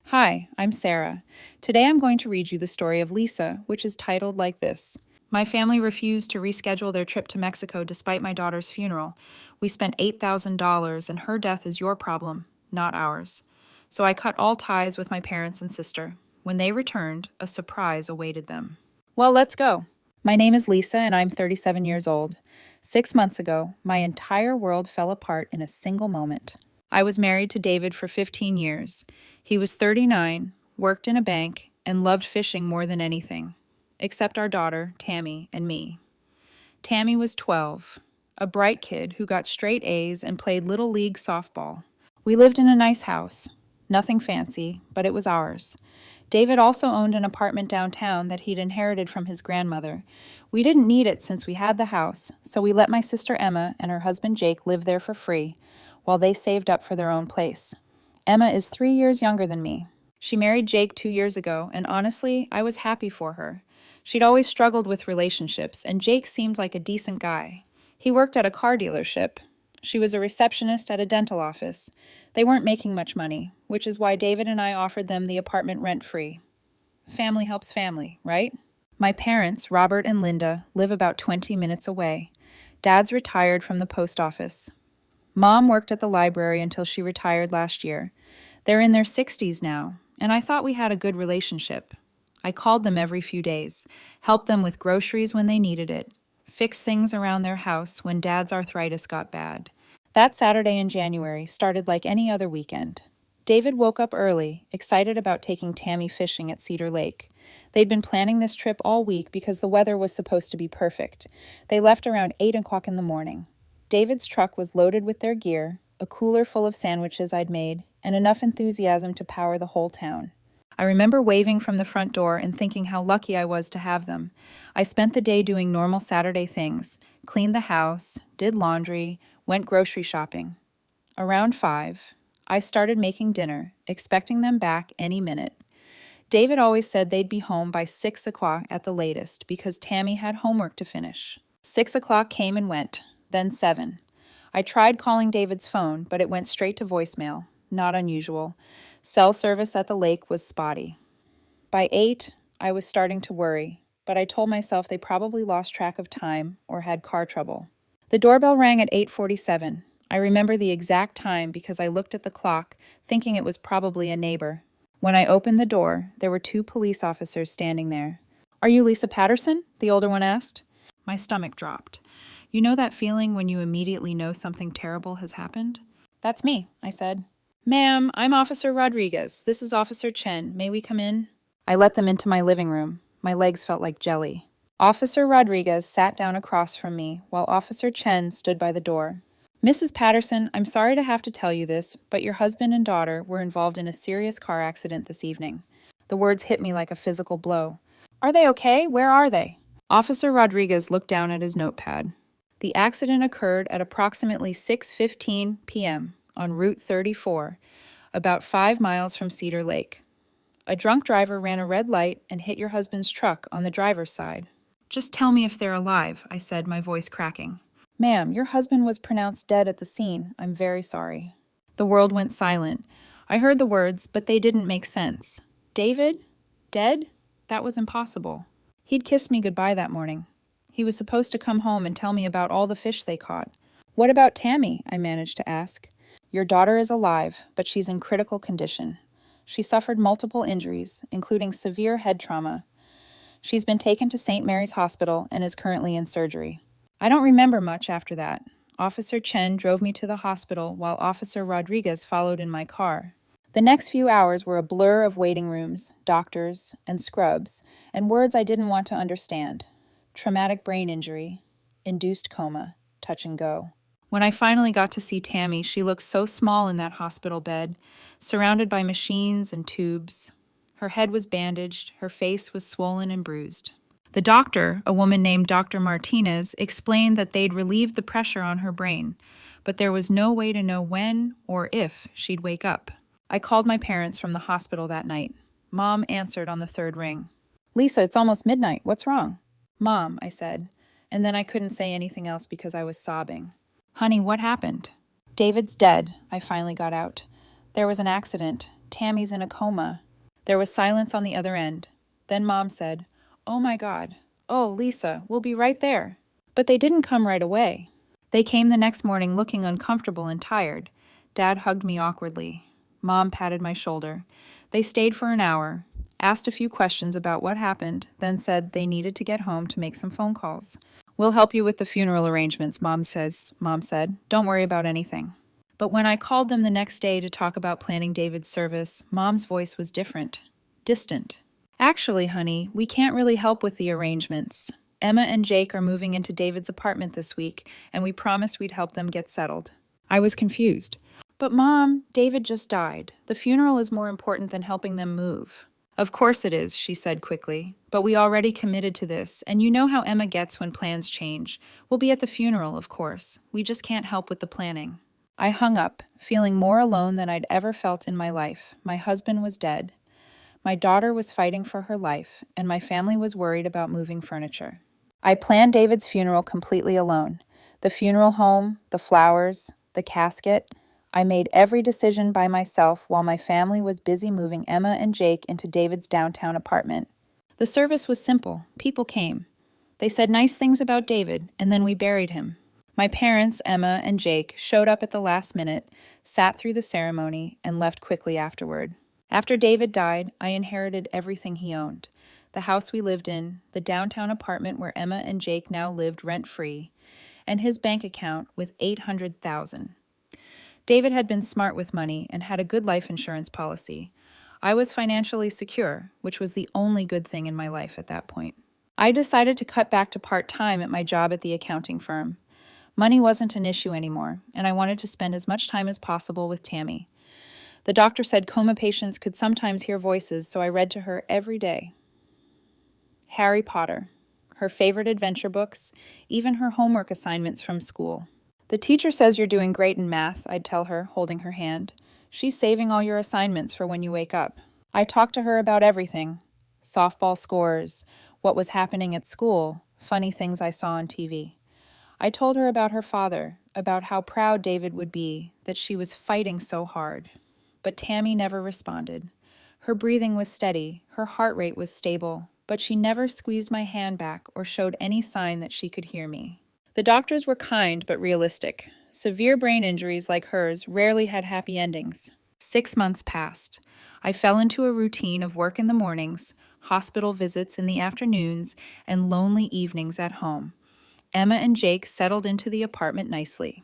Hi, I'm Sarah. Today I'm going to read you the story of Lisa, which is titled like this. My family refused to reschedule their trip to Mexico despite my daughter's funeral. We spent $8,000, and her death is your problem, not ours. So I cut all ties with my parents and sister. When they returned, a surprise awaited them. Well, let's go. My name is Lisa, and I'm 37 years old. 6 months ago, my entire world fell apart in a single moment. I was married to David for 15 years. He was 39, worked in a bank, and loved fishing more than anything, except our daughter, Tammy, and me. Tammy was 12, a bright kid who got straight A's and played little league softball. We lived in a nice house. Nothing fancy, but it was ours. David also owned an apartment downtown that he'd inherited from his grandmother. We didn't need it since we had the house, so we let my sister Emma and her husband Jake live there for free, while they saved up for their own place. Emma is 3 years younger than me. She married Jake 2 years ago, and honestly, I was happy for her. She'd always struggled with relationships, and Jake seemed like a decent guy. He worked at a car dealership. She was a receptionist at a dental office. They weren't making much money, which is why David and I offered them the apartment rent-free. Family helps family, right? My parents, Robert and Linda, live about 20 minutes away. Dad's retired from the post office. Mom worked at the library until she retired last year. They're in their 60s now, and I thought we had a good relationship. I called them every few days, helped them with groceries when they needed it, fixed things around their house when Dad's arthritis got bad. That Saturday in January started like any other weekend. David woke up early, excited about taking Tammy fishing at Cedar Lake. They'd been planning this trip all week because the weather was supposed to be perfect. They left around 8 o'clock in the morning. David's truck was loaded with their gear, a cooler full of sandwiches I'd made, and enough enthusiasm to power the whole town. I remember waving from the front door and thinking how lucky I was to have them. I spent the day doing normal Saturday things, cleaned the house, did laundry, went grocery shopping. Around 5, I started making dinner, expecting them back any minute. David always said they'd be home by 6 o'clock at the latest because Tammy had homework to finish. 6 o'clock came and went. Then 7. I tried calling David's phone, but it went straight to voicemail. Not unusual. Cell service at the lake was spotty. By 8, I was starting to worry, but I told myself they probably lost track of time or had car trouble. The doorbell rang at 8:47. I remember the exact time because I looked at the clock, thinking it was probably a neighbor. When I opened the door, there were 2 police officers standing there. "Are you Lisa Patterson?" the older one asked. My stomach dropped. You know that feeling when you immediately know something terrible has happened? "That's me," I said. "Ma'am, I'm Officer Rodriguez. This is Officer Chen. May we come in?" I let them into my living room. My legs felt like jelly. Officer Rodriguez sat down across from me, while Officer Chen stood by the door. "Mrs. Patterson, I'm sorry to have to tell you this, but your husband and daughter were involved in a serious car accident this evening." The words hit me like a physical blow. "Are they okay? Where are they?" Officer Rodriguez looked down at his notepad. The accident occurred at approximately 6:15 p.m. on Route 34, about 5 miles from Cedar Lake. A drunk driver ran a red light and hit your husband's truck on the driver's side. "Just tell me if they're alive," I said, my voice cracking. "Ma'am, your husband was pronounced dead at the scene. I'm very sorry." The world went silent. I heard the words, but they didn't make sense. David? Dead? That was impossible. He'd kissed me goodbye that morning. He was supposed to come home and tell me about all the fish they caught. "What about Tammy?" I managed to ask. "Your daughter is alive, but she's in critical condition. She suffered multiple injuries, including severe head trauma. She's been taken to St. Mary's Hospital and is currently in surgery." I don't remember much after that. Officer Chen drove me to the hospital while Officer Rodriguez followed in my car. The next few hours were a blur of waiting rooms, doctors, and scrubs, and words I didn't want to understand. Traumatic brain injury, induced coma, touch and go. When I finally got to see Tammy, she looked so small in that hospital bed, surrounded by machines and tubes. Her head was bandaged, her face was swollen and bruised. The doctor, a woman named Dr. Martinez, explained that they'd relieved the pressure on her brain, but there was no way to know when or if she'd wake up. I called my parents from the hospital that night. Mom answered on the 3rd ring. "Lisa, it's almost midnight. What's wrong?" "Mom," I said, and then I couldn't say anything else because I was sobbing. "Honey, what happened?" "David's dead," I finally got out. "There was an accident. Tammy's in a coma." There was silence on the other end. Then Mom said, "Oh my God. Oh, Lisa, we'll be right there." But they didn't come right away. They came the next morning looking uncomfortable and tired. Dad hugged me awkwardly. Mom patted my shoulder. They stayed for an hour, asked a few questions about what happened, then said they needed to get home to make some phone calls. "We'll help you with the funeral arrangements," Mom said. "Don't worry about anything." But when I called them the next day to talk about planning David's service, Mom's voice was different, distant. "Actually, honey, we can't really help with the arrangements. Emma and Jake are moving into David's apartment this week, and we promised we'd help them get settled." I was confused. "But Mom, David just died. The funeral is more important than helping them move." "Of course it is," she said quickly. "But we already committed to this, and you know how Emma gets when plans change. We'll be at the funeral, of course. We just can't help with the planning." I hung up, feeling more alone than I'd ever felt in my life. My husband was dead. My daughter was fighting for her life, and my family was worried about moving furniture. I planned David's funeral completely alone. The funeral home, the flowers, the casket. I made every decision by myself while my family was busy moving Emma and Jake into David's downtown apartment. The service was simple. People came. They said nice things about David, and then we buried him. My parents, Emma and Jake, showed up at the last minute, sat through the ceremony, and left quickly afterward. After David died, I inherited everything he owned. The house we lived in, the downtown apartment where Emma and Jake now lived rent-free, and his bank account with $800,000. David had been smart with money and had a good life insurance policy. I was financially secure, which was the only good thing in my life at that point. I decided to cut back to part-time at my job at the accounting firm. Money wasn't an issue anymore, and I wanted to spend as much time as possible with Tammy. The doctor said coma patients could sometimes hear voices, so I read to her every day. Harry Potter, her favorite adventure books, even her homework assignments from school. "The teacher says you're doing great in math," I'd tell her, holding her hand. "She's saving all your assignments for when you wake up." I talked to her about everything. Softball scores, what was happening at school, funny things I saw on TV. I told her about her father, about how proud David would be, that she was fighting so hard. But Tammy never responded. Her breathing was steady, her heart rate was stable, but she never squeezed my hand back or showed any sign that she could hear me. The doctors were kind but realistic. Severe brain injuries like hers rarely had happy endings. 6 months passed. I fell into a routine of work in the mornings, hospital visits in the afternoons, and lonely evenings at home. Emma and Jake settled into the apartment nicely.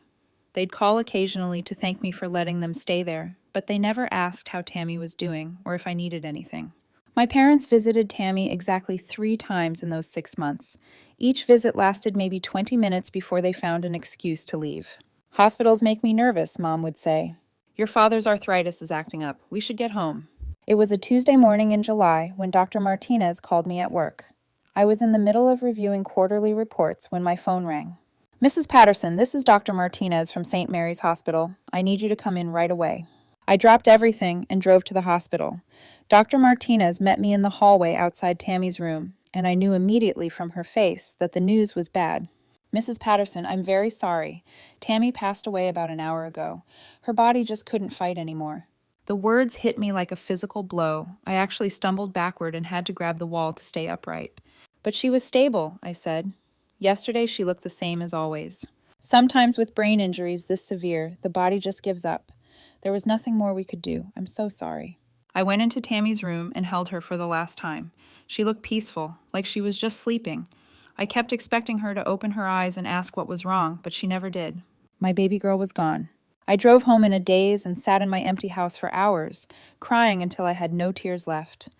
They'd call occasionally to thank me for letting them stay there, but they never asked how Tammy was doing or if I needed anything. My parents visited Tammy exactly 3 times in those 6 months. Each visit lasted maybe 20 minutes before they found an excuse to leave. "Hospitals make me nervous," Mom would say. "Your father's arthritis is acting up. We should get home." It was a Tuesday morning in July when Dr. Martinez called me at work. I was in the middle of reviewing quarterly reports when my phone rang. "Mrs. Patterson, this is Dr. Martinez from St. Mary's Hospital. I need you to come in right away." I dropped everything and drove to the hospital. Dr. Martinez met me in the hallway outside Tammy's room, and I knew immediately from her face that the news was bad. "Mrs. Patterson, I'm very sorry. Tammy passed away about an hour ago. Her body just couldn't fight anymore." The words hit me like a physical blow. I actually stumbled backward and had to grab the wall to stay upright. "But she was stable," I said. "Yesterday she looked the same as always." Sometimes with brain injuries this severe, the body just gives up. There was nothing more we could do. I'm so sorry. I went into Tammy's room and held her for the last time. She looked peaceful, like she was just sleeping. I kept expecting her to open her eyes and ask what was wrong, but she never did. My baby girl was gone. I drove home in a daze and sat in my empty house for hours, crying until I had no tears left.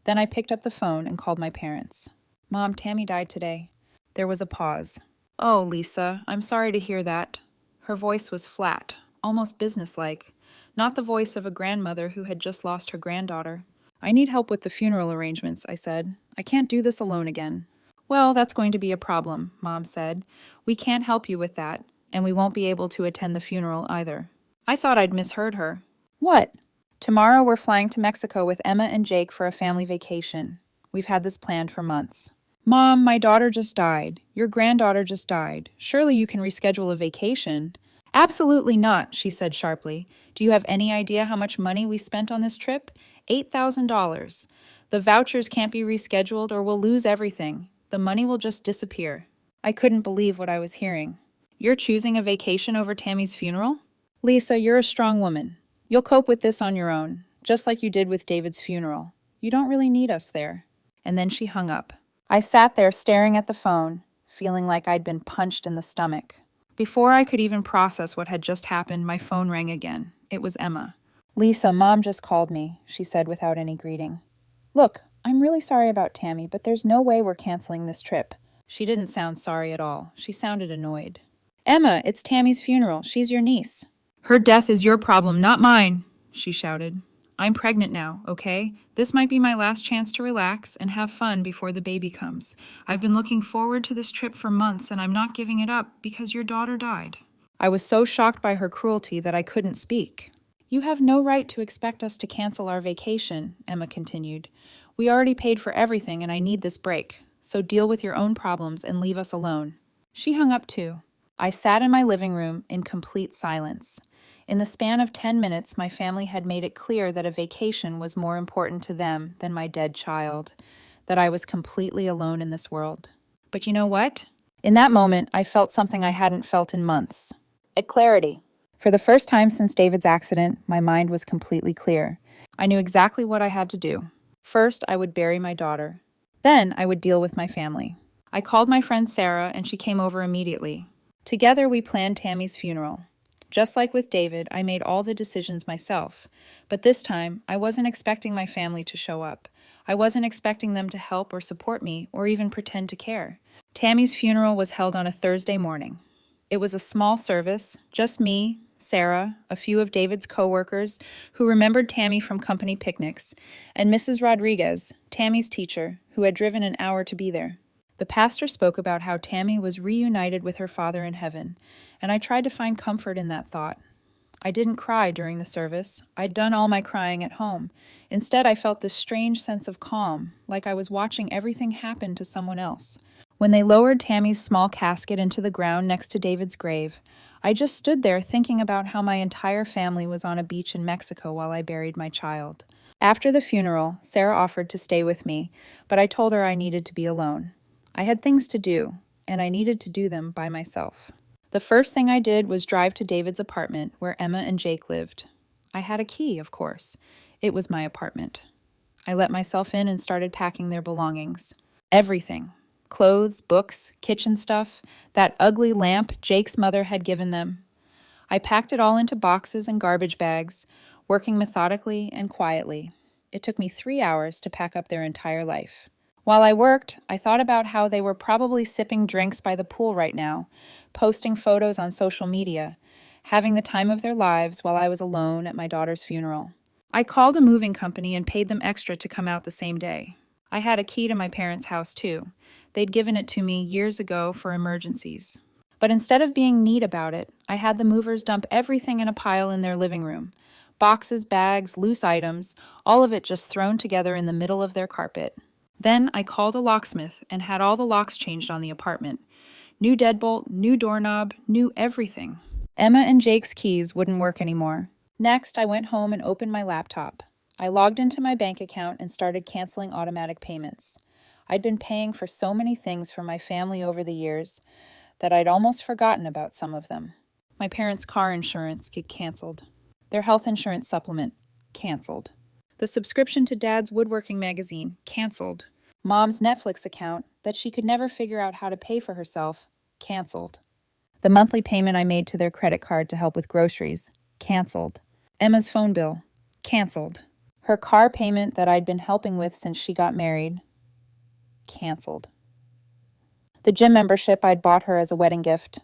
Then I picked up the phone and called my parents. "Mom, Tammy died today." There was a pause. "Oh, Lisa, I'm sorry to hear that." Her voice was flat, almost businesslike, not the voice of a grandmother who had just lost her granddaughter. "I need help with the funeral arrangements," I said. "I can't do this alone again." "Well, that's going to be a problem," Mom said. "We can't help you with that, and we won't be able to attend the funeral either." I thought I'd misheard her. "What?" "Tomorrow we're flying to Mexico with Emma and Jake for a family vacation. We've had this planned for months." "Mom, my daughter just died. Your granddaughter just died. Surely you can reschedule a vacation." Absolutely not, she said sharply. Do you have any idea how much money we spent on this trip? $8,000. The vouchers can't be rescheduled or we'll lose everything. The money will just disappear. I couldn't believe what I was hearing. You're choosing a vacation over Tammy's funeral? Lisa, you're a strong woman. You'll cope with this on your own, just like you did with David's funeral. You don't really need us there. And then she hung up. I sat there staring at the phone, feeling like I'd been punched in the stomach. Before I could even process what had just happened, my phone rang again. It was Emma. Lisa, Mom just called me, she said without any greeting. Look, I'm really sorry about Tammy, but there's no way we're canceling this trip. She didn't sound sorry at all. She sounded annoyed. Emma, it's Tammy's funeral. She's your niece. Her death is your problem, not mine, she shouted. I'm pregnant now, okay? This might be my last chance to relax and have fun before the baby comes. I've been looking forward to this trip for months and I'm not giving it up because your daughter died. I was so shocked by her cruelty that I couldn't speak. You have no right to expect us to cancel our vacation, Emma continued. We already paid for everything and I need this break, so deal with your own problems and leave us alone. She hung up too. I sat in my living room in complete silence. In the span of 10 minutes, my family had made it clear that a vacation was more important to them than my dead child, that I was completely alone in this world. But you know what? In that moment, I felt something I hadn't felt in months. A clarity. For the first time since David's accident, my mind was completely clear. I knew exactly what I had to do. First, I would bury my daughter. Then, I would deal with my family. I called my friend Sarah, and she came over immediately. Together, we planned Tammy's funeral. Just like with David, I made all the decisions myself. But this time, I wasn't expecting my family to show up. I wasn't expecting them to help or support me or even pretend to care. Tammy's funeral was held on a Thursday morning. It was a small service, just me, Sarah, a few of David's co-workers who remembered Tammy from company picnics, and Mrs. Rodriguez, Tammy's teacher, who had driven an hour to be there. The pastor spoke about how Tammy was reunited with her father in heaven, and I tried to find comfort in that thought. I didn't cry during the service. I'd done all my crying at home. Instead, I felt this strange sense of calm, like I was watching everything happen to someone else. When they lowered Tammy's small casket into the ground next to David's grave, I just stood there thinking about how my entire family was on a beach in Mexico while I buried my child. After the funeral, Sarah offered to stay with me, but I told her I needed to be alone. I had things to do, and I needed to do them by myself. The first thing I did was drive to David's apartment where Emma and Jake lived. I had a key, of course. It was my apartment. I let myself in and started packing their belongings. Everything. Clothes, books, kitchen stuff, that ugly lamp Jake's mother had given them. I packed it all into boxes and garbage bags, working methodically and quietly. It took me 3 hours to pack up their entire life. While I worked, I thought about how they were probably sipping drinks by the pool right now, posting photos on social media, having the time of their lives while I was alone at my daughter's funeral. I called a moving company and paid them extra to come out the same day. I had a key to my parents' house too. They'd given it to me years ago for emergencies. But instead of being neat about it, I had the movers dump everything in a pile in their living room. Boxes, bags, loose items, all of it just thrown together in the middle of their carpet. Then I called a locksmith and had all the locks changed on the apartment. New deadbolt, new doorknob, new everything. Emma and Jake's keys wouldn't work anymore. Next, I went home and opened my laptop. I logged into my bank account and started canceling automatic payments. I'd been paying for so many things for my family over the years that I'd almost forgotten about some of them. My parents' car insurance get canceled. Their health insurance supplement, canceled. The subscription to Dad's woodworking magazine, canceled. Mom's Netflix account, that she could never figure out how to pay for herself, canceled. The monthly payment I made to their credit card to help with groceries, canceled. Emma's phone bill, canceled. Her car payment that I'd been helping with since she got married, canceled. The gym membership I'd bought her as a wedding gift,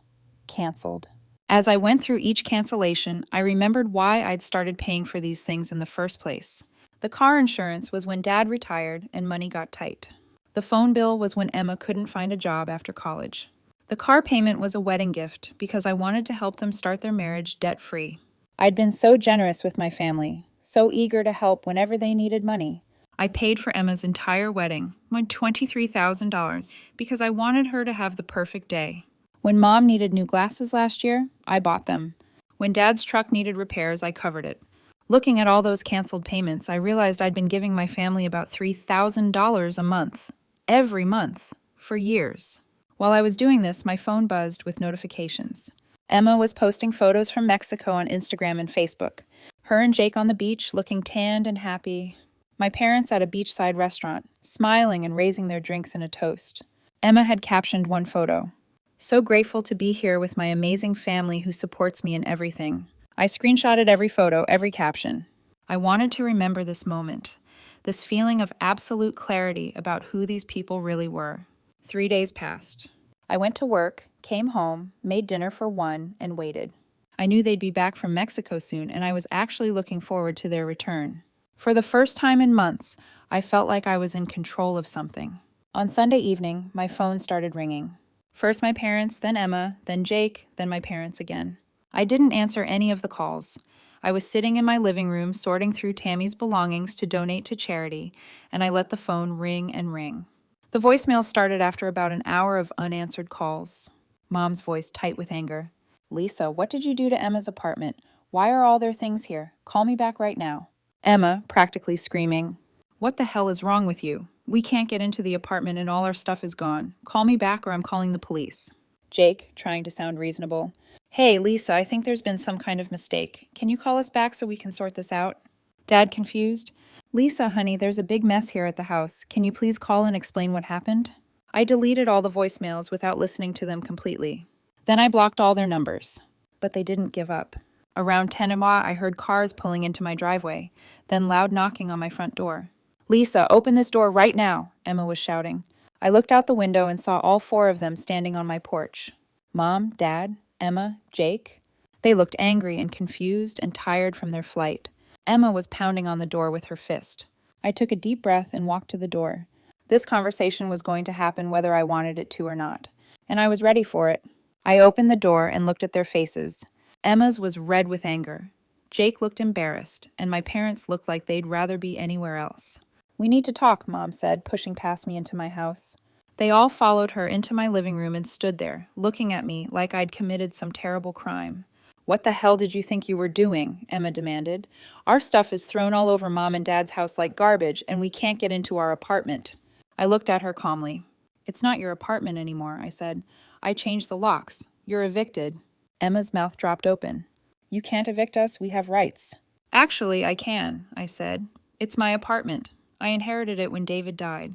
canceled. As I went through each cancellation, I remembered why I'd started paying for these things in the first place. The car insurance was when Dad retired and money got tight. The phone bill was when Emma couldn't find a job after college. The car payment was a wedding gift because I wanted to help them start their marriage debt-free. I'd been so generous with my family, so eager to help whenever they needed money. I paid for Emma's entire wedding, $23,000, because I wanted her to have the perfect day. When Mom needed new glasses last year, I bought them. When Dad's truck needed repairs, I covered it. Looking at all those canceled payments, I realized I'd been giving my family about $3,000 a month. Every month. For years. While I was doing this, my phone buzzed with notifications. Emma was posting photos from Mexico on Instagram and Facebook. Her and Jake on the beach, looking tanned and happy. My parents at a beachside restaurant, smiling and raising their drinks in a toast. Emma had captioned one photo. "So grateful to be here with my amazing family who supports me in everything." I screenshotted every photo, every caption. I wanted to remember this moment, this feeling of absolute clarity about who these people really were. 3 days passed. I went to work, came home, made dinner for one, and waited. I knew they'd be back from Mexico soon, and I was actually looking forward to their return. For the first time in months, I felt like I was in control of something. On Sunday evening, my phone started ringing. First my parents, then Emma, then Jake, then my parents again. I didn't answer any of the calls. I was sitting in my living room sorting through Tammy's belongings to donate to charity, and I let the phone ring and ring. The voicemail started after about an hour of unanswered calls. Mom's voice tight with anger. "Lisa, what did you do to Emma's apartment? Why are all their things here? Call me back right now." Emma, practically screaming, "What the hell is wrong with you? We can't get into the apartment and all our stuff is gone. Call me back or I'm calling the police." Jake, trying to sound reasonable. "Hey, Lisa, I think there's been some kind of mistake. Can you call us back so we can sort this out?" Dad, confused. "Lisa, honey, there's a big mess here at the house. Can you please call and explain what happened?" I deleted all the voicemails without listening to them completely. Then I blocked all their numbers. But they didn't give up. Around 10 I heard cars pulling into my driveway, then loud knocking on my front door. "Lisa, open this door right now," Emma was shouting. I looked out the window and saw all 4 of them standing on my porch. Mom, Dad, Emma, Jake. They looked angry and confused and tired from their flight. Emma was pounding on the door with her fist. I took a deep breath and walked to the door. This conversation was going to happen whether I wanted it to or not, and I was ready for it. I opened the door and looked at their faces. Emma's was red with anger. Jake looked embarrassed, and my parents looked like they'd rather be anywhere else. "We need to talk," Mom said, pushing past me into my house. They all followed her into my living room and stood there, looking at me like I'd committed some terrible crime. "What the hell did you think you were doing?" Emma demanded. "Our stuff is thrown all over Mom and Dad's house like garbage, and we can't get into our apartment." I looked at her calmly. "It's not your apartment anymore," I said. "I changed the locks. You're evicted." Emma's mouth dropped open. "You can't evict us, we have rights." "Actually, I can," I said. "It's my apartment. I inherited it when David died.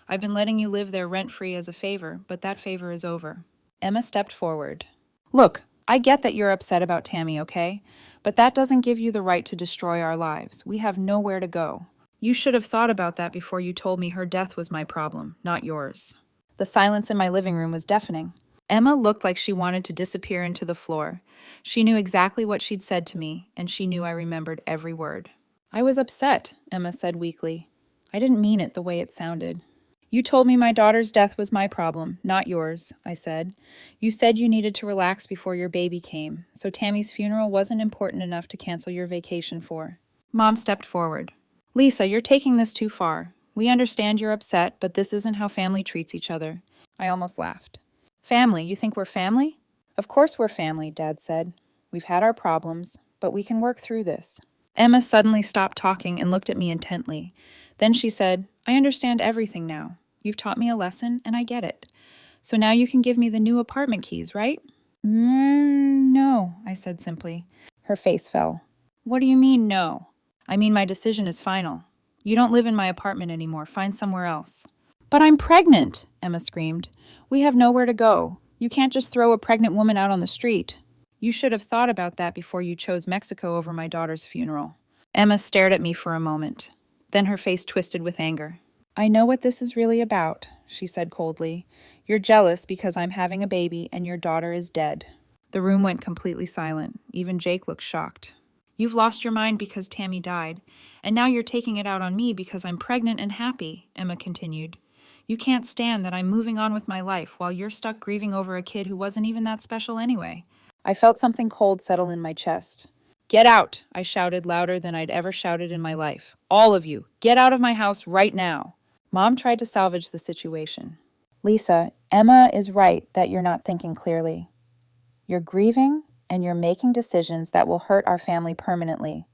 I've been letting you live there rent-free as a favor, but that favor is over." Emma stepped forward. "Look, I get that you're upset about Tammy, okay? But that doesn't give you the right to destroy our lives. We have nowhere to go. You should have thought about that before you told me her death was my problem, not yours." The silence in my living room was deafening. Emma looked like she wanted to disappear into the floor. She knew exactly what she'd said to me, and she knew I remembered every word. "I was upset," Emma said weakly. "I didn't mean it the way it sounded." "You told me my daughter's death was my problem, not yours," I said. "You said you needed to relax before your baby came, so Tammy's funeral wasn't important enough to cancel your vacation for." Mom stepped forward. "Lisa, you're taking this too far. We understand you're upset, but this isn't how family treats each other." I almost laughed. "Family? You think we're family?" "Of course we're family," Dad said. "We've had our problems, but we can work through this." Emma suddenly stopped talking and looked at me intently. Then she said, "I understand everything now. You've taught me a lesson, and I get it. So now you can give me the new apartment keys, right?" No," I said simply. Her face fell. "What do you mean, no?" "I mean my decision is final. You don't live in my apartment anymore. Find somewhere else." "But I'm pregnant," Emma screamed. "We have nowhere to go. You can't just throw a pregnant woman out on the street." "You should have thought about that before you chose Mexico over my daughter's funeral." Emma stared at me for a moment. Then her face twisted with anger. "I know what this is really about," she said coldly. "You're jealous because I'm having a baby and your daughter is dead." The room went completely silent. Even Jake looked shocked. "You've lost your mind because Tammy died, and now you're taking it out on me because I'm pregnant and happy," Emma continued. "You can't stand that I'm moving on with my life while you're stuck grieving over a kid who wasn't even that special anyway." I felt something cold settle in my chest. "Get out!" I shouted louder than I'd ever shouted in my life. "All of you, get out of my house right now." Mom tried to salvage the situation. "Lisa, Emma is right that you're not thinking clearly. You're grieving, and you're making decisions that will hurt our family permanently.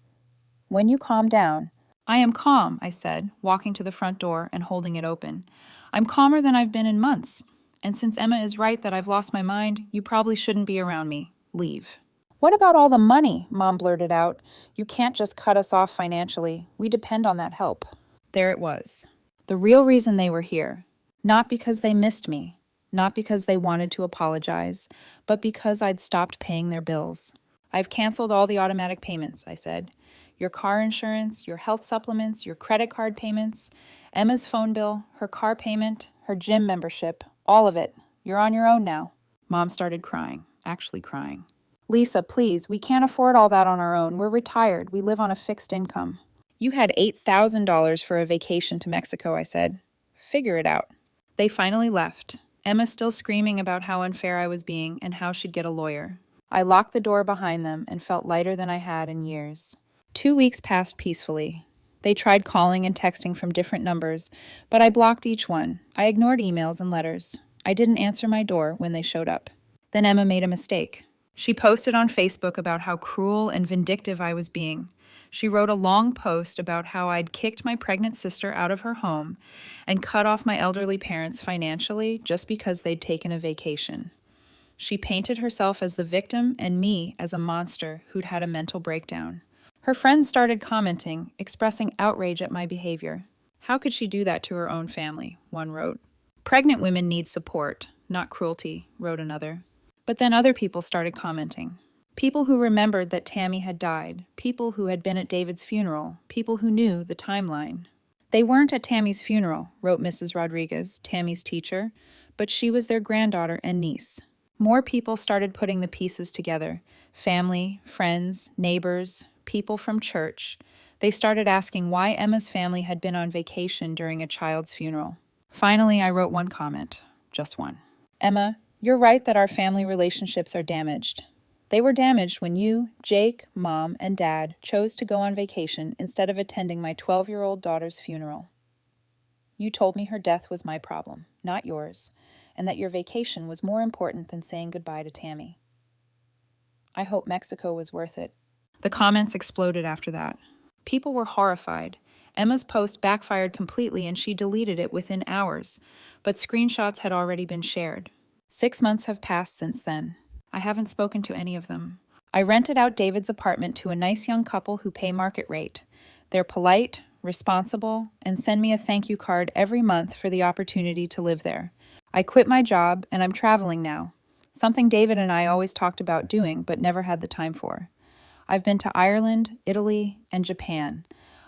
When you calm down, I am calm, I said, walking to the front door and holding it open. I'm calmer than I've been in months. And since Emma is right that I've lost my mind, you probably shouldn't be around me. Leave. What about all the money? Mom blurted out. You can't just cut us off financially. We depend on that help. There it was. The real reason they were here. Not because they missed me. Not because they wanted to apologize, but because I'd stopped paying their bills. I've canceled all the automatic payments, I said. Your car insurance, your health supplements, your credit card payments, Emma's phone bill, her car payment, her gym membership, all of it. You're on your own now. Mom started crying, actually crying. Lisa, please, we can't afford all that on our own. We're retired. We live on a fixed income. You had $8,000 for a vacation to Mexico, I said. Figure it out. They finally left, Emma still screaming about how unfair I was being and how she'd get a lawyer. I locked the door behind them and felt lighter than I had in years. 2 weeks passed peacefully. They tried calling and texting from different numbers, but I blocked each one. I ignored emails and letters. I didn't answer my door when they showed up. Then Emma made a mistake. She posted on Facebook about how cruel and vindictive I was being. She wrote a long post about how I'd kicked my pregnant sister out of her home and cut off my elderly parents financially just because they'd taken a vacation. She painted herself as the victim and me as a monster who'd had a mental breakdown. Her friends started commenting, expressing outrage at my behavior. How could she do that to her own family? One wrote. Pregnant women need support, not cruelty, wrote another. But then other people started commenting. People who remembered that Tammy had died, people who had been at David's funeral, people who knew the timeline. They weren't at Tammy's funeral, wrote Mrs. Rodriguez, Tammy's teacher, but she was their granddaughter and niece. More people started putting the pieces together. Family, friends, neighbors, people from church. They started asking why Emma's family had been on vacation during a child's funeral. Finally, I wrote one comment, just one. Emma, you're right that our family relationships are damaged. They were damaged when you, Jake, Mom, and Dad chose to go on vacation instead of attending my 12-year-old daughter's funeral. You told me her death was my problem, not yours, and that your vacation was more important than saying goodbye to Tammy. I hope Mexico was worth it. The comments exploded after that. People were horrified. Emma's post backfired completely and she deleted it within hours, but screenshots had already been shared. 6 months have passed since then. I haven't spoken to any of them. I rented out David's apartment to a nice young couple who pay market rate. They're polite, responsible, and send me a thank you card every month for the opportunity to live there. I quit my job and I'm traveling now, something David and I always talked about doing but never had the time for. I've been to Ireland, Italy, and Japan.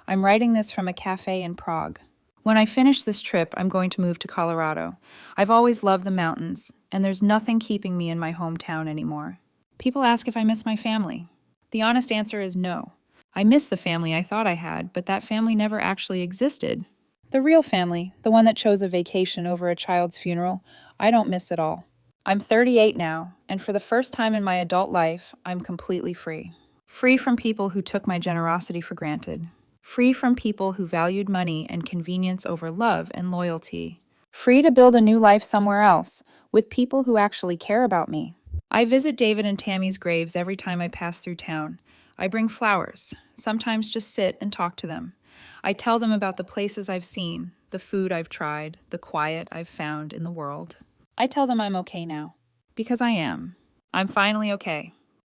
I'm writing this from a cafe in Prague. When I finish this trip, I'm going to move to Colorado. I've always loved the mountains, and there's nothing keeping me in my hometown anymore. People ask if I miss my family. The honest answer is no. I miss the family I thought I had, but that family never actually existed. The real family, the one that chose a vacation over a child's funeral, I don't miss at all. I'm 38 now, and for the first time in my adult life, I'm completely free. Free from people who took my generosity for granted. Free from people who valued money and convenience over love and loyalty. Free to build a new life somewhere else, with people who actually care about me. I visit David and Tammy's graves every time I pass through town. I bring flowers, sometimes just sit and talk to them. I tell them about the places I've seen, the food I've tried, the quiet I've found in the world. I tell them I'm okay now. Because I am. I'm finally okay.